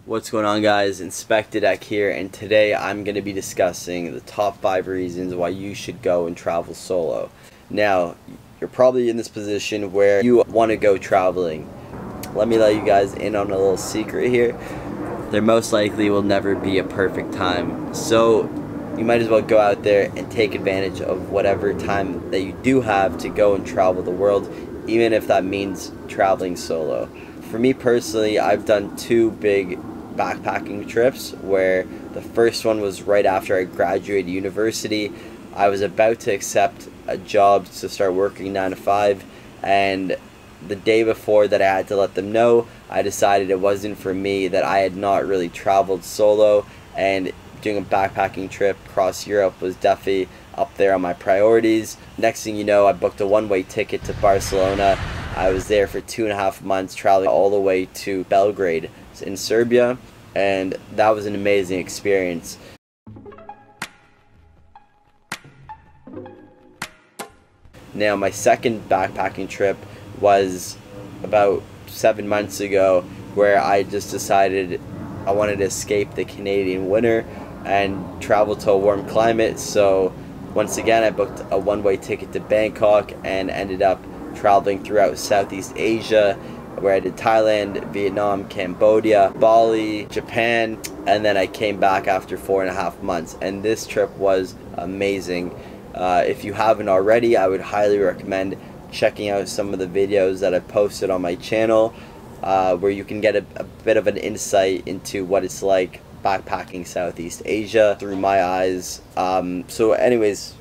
What's going on, guys? Inspectah here, and today I'm going to be discussing the top 5 reasons why you should go and travel solo. Now, you're probably in this position where you want to go traveling. Let me let you guys in on a little secret here. There most likely will never be a perfect time, so you might as well go out there and take advantage of whatever time that you do have to go and travel the world, even if that means traveling solo. For me personally, I've done 2 big backpacking trips, where the first one was right after I graduated university. I was about to accept a job to start working 9 to 5, and the day before that I had to let them know, I decided it wasn't for me, that I had not really traveled solo, and doing a backpacking trip across Europe was definitely up there on my priorities. Next thing you know, I booked a one-way ticket to Barcelona. I was there for 2.5 months, traveling all the way to Belgrade in Serbia, and that was an amazing experience. Now, my second backpacking trip was about 7 months ago, where I just decided I wanted to escape the Canadian winter and travel to a warm climate. So once again, I booked a one-way ticket to Bangkok and ended up traveling throughout Southeast Asia, where I did Thailand, Vietnam, Cambodia, Bali, Japan, and then I came back after 4.5 months, and this trip was amazing. If you haven't already, I would highly recommend checking out some of the videos that I've posted on my channel, where you can get a bit of an insight into what it's like backpacking Southeast Asia through my eyes. So anyways,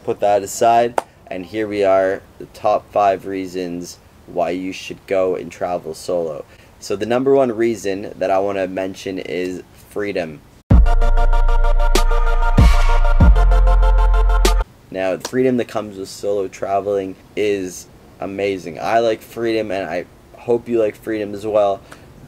put that aside, and here we are, the top 5 reasons why you should go and travel solo. So the number 1 reason that I want to mention is freedom. Now, the freedom that comes with solo traveling is amazing. I like freedom, and I hope you like freedom as well,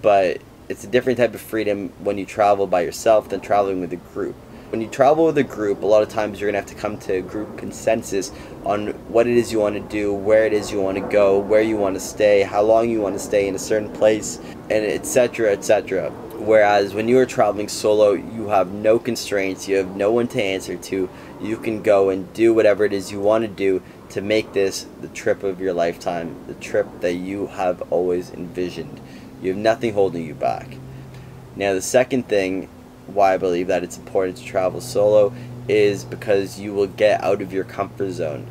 but it's a different type of freedom when you travel by yourself than traveling with a group. When you travel with a group, a lot of times you're going to have to come to a group consensus on what it is you want to do, where it is you want to go, where you want to stay, how long you want to stay in a certain place, and etc., etc. Whereas when you are traveling solo, you have no constraints, you have no one to answer to. You can go and do whatever it is you want to do to make this the trip of your lifetime, the trip that you have always envisioned. You have nothing holding you back. Now, the second thing why I believe that it's important to travel solo is because you will get out of your comfort zone.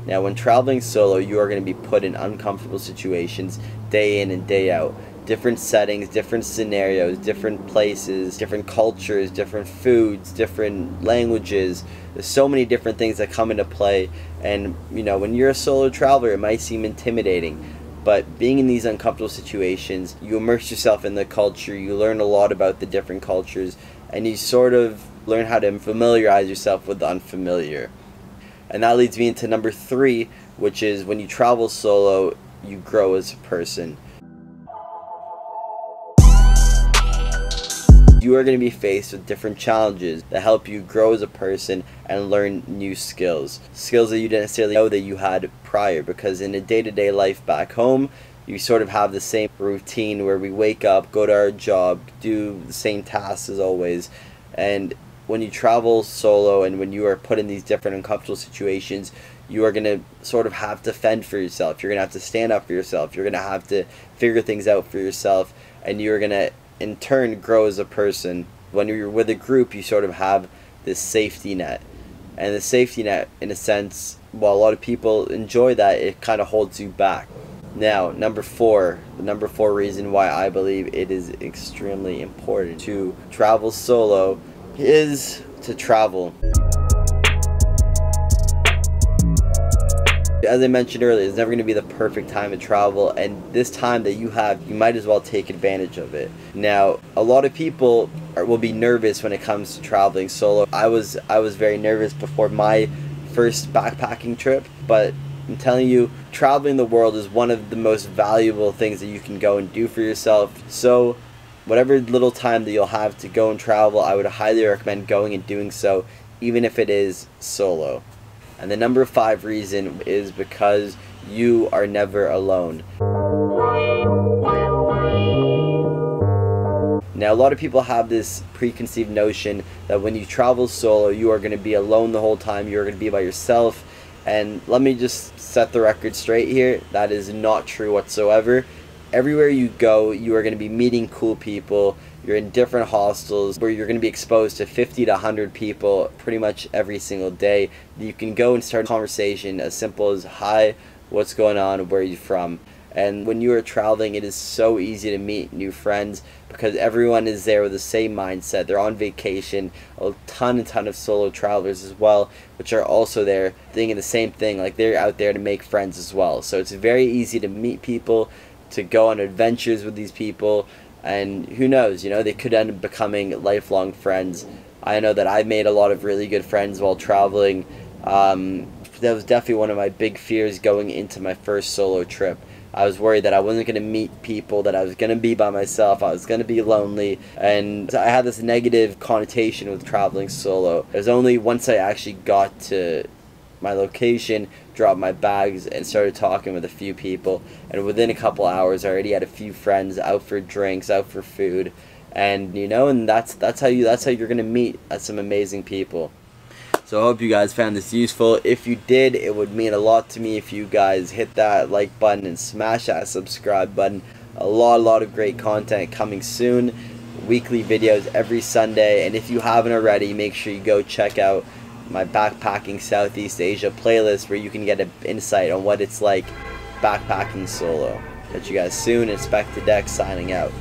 Now, when traveling solo, you are going to be put in uncomfortable situations day in and day out. Different settings, different scenarios, different places, different cultures, different foods, different languages. There's so many different things that come into play, and you know, when you're a solo traveler, it might seem intimidating. But being in these uncomfortable situations, you immerse yourself in the culture, you learn a lot about the different cultures, and you sort of learn how to familiarize yourself with the unfamiliar. And that leads me into number 3, which is when you travel solo, you grow as a person. You are going to be faced with different challenges that help you grow as a person and learn new skills. Skills that you didn't necessarily know that you had prior, because in a day-to-day life back home, you sort of have the same routine where we wake up, go to our job, do the same tasks as always. And when you travel solo and when you are put in these different uncomfortable situations, you are going to sort of have to fend for yourself. You're going to have to stand up for yourself. You're going to have to figure things out for yourself, and you're going to in turn grow as a person. When you're with a group, you sort of have this safety net, and the safety net, in a sense, while a lot of people enjoy that, it kind of holds you back. Now, number 4, the number 4 reason why I believe it is extremely important to travel solo is to travel. As I mentioned earlier, it's never going to be the perfect time to travel, and this time that you have, you might as well take advantage of it. Now, a lot of people will be nervous when it comes to traveling solo. I was very nervous before my first backpacking trip, but I'm telling you, traveling the world is one of the most valuable things that you can go and do for yourself. So whatever little time that you'll have to go and travel, I would highly recommend going and doing so, even if it is solo. And the number 5 reason is because you are never alone. Now, a lot of people have this preconceived notion that when you travel solo, you are going to be alone the whole time, you're going to be by yourself. And let me just set the record straight here, that is not true whatsoever. Everywhere you go, you are going to be meeting cool people. You're in different hostels where you're going to be exposed to 50 to 100 people pretty much every single day. You can go and start a conversation as simple as, hi, what's going on, where are you from? And when you are traveling, it is so easy to meet new friends because everyone is there with the same mindset. They're on vacation. A ton of solo travelers as well, which are also there thinking the same thing. Like, they're out there to make friends as well. So it's very easy to meet people, to go on adventures with these people, and who knows, you know, they could end up becoming lifelong friends. I know that I've made a lot of really good friends while traveling. That was definitely one of my big fears going into my first solo trip. I was worried that I wasn't going to meet people, that I was going to be by myself, I was going to be lonely, and I had this negative connotation with traveling solo. It was only once I actually got to my location, dropped my bags, and started talking with a few people, and within a couple hours I already had a few friends out for drinks, out for food, and you know, and that's how you're going to meet some amazing people. So I hope you guys found this useful. If you did, it would mean a lot to me if you guys hit that like button and smash that subscribe button. A lot of great content coming soon. Weekly videos every Sunday. And if you haven't already, make sure you go check out my Backpacking Southeast Asia playlist where you can get an insight on what it's like backpacking solo. Catch you guys soon. Inspectah signing out.